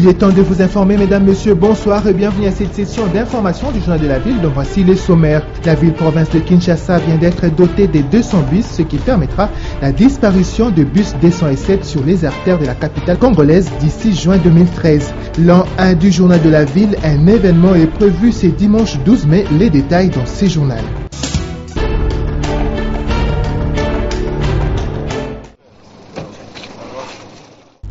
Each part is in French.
Il est temps de vous informer, mesdames, messieurs, bonsoir et bienvenue à cette session d'information du journal de la ville dont voici les sommaires. La ville-province de Kinshasa vient d'être dotée de 200 bus, ce qui permettra la disparition de bus D107 sur les artères de la capitale congolaise d'ici juin 2013. L'an 1 du journal de la ville, un événement est prévu ce dimanche 12 mai, les détails dans ce journal.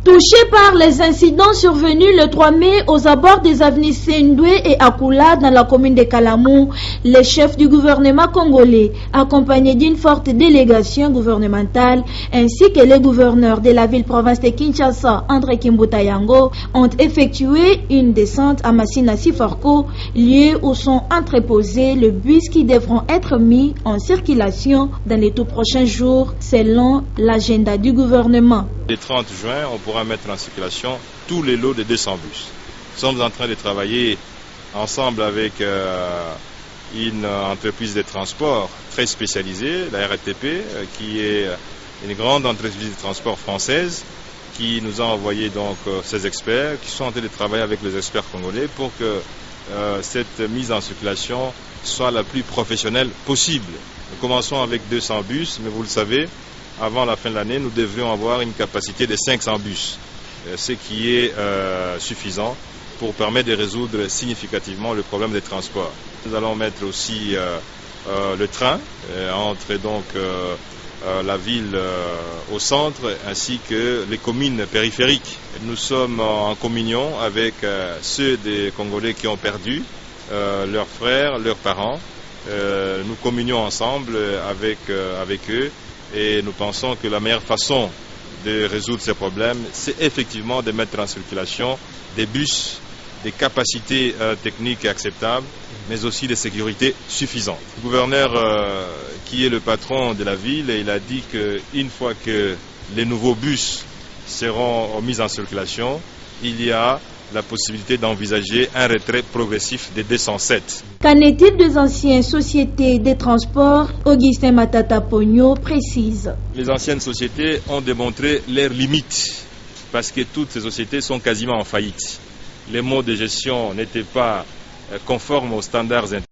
Touché par les incidents survenus le 3 mai aux abords des avenues Sendoué et Akula dans la commune de Kalamou, les chefs du gouvernement congolais, accompagnés d'une forte délégation gouvernementale, ainsi que les gouverneurs de la ville-province de Kinshasa, André Kimbuta Yango, ont effectué une descente à Massina Siforko, lieu où sont entreposés les bus qui devront être mis en circulation dans les tout prochains jours, selon l'agenda du gouvernement. Le 30 juin, on pourra mettre en circulation tous les lots de 200 bus. Nous sommes en train de travailler ensemble avec une entreprise de transport très spécialisée, la RATP, qui est une grande entreprise de transport française, qui nous a envoyé donc ses experts, qui sont en train de travailler avec les experts congolais pour que cette mise en circulation soit la plus professionnelle possible. Nous commençons avec 200 bus, mais vous le savez, avant la fin de l'année, nous devrions avoir une capacité de 500 bus, ce qui est suffisant pour permettre de résoudre significativement le problème des transports. Nous allons mettre aussi le train entre donc la ville au centre ainsi que les communes périphériques. Nous sommes en communion avec ceux des Congolais qui ont perdu leurs frères, leurs parents. Nous communions ensemble avec eux. Et nous pensons que la meilleure façon de résoudre ces problèmes, c'est effectivement de mettre en circulation des bus, des capacités techniques acceptables, mais aussi des sécurités suffisantes. Le gouverneur qui est le patron de la ville, il a dit qu'une fois que les nouveaux bus seront mis en circulation, il y a la possibilité d'envisager un retrait progressif des 207. Qu'en est-il des anciennes sociétés de transport? Augustin Matata Pogno précise. Les anciennes sociétés ont démontré leurs limites parce que toutes ces sociétés sont quasiment en faillite. Les modes de gestion n'étaient pas conformes aux standards internationaux.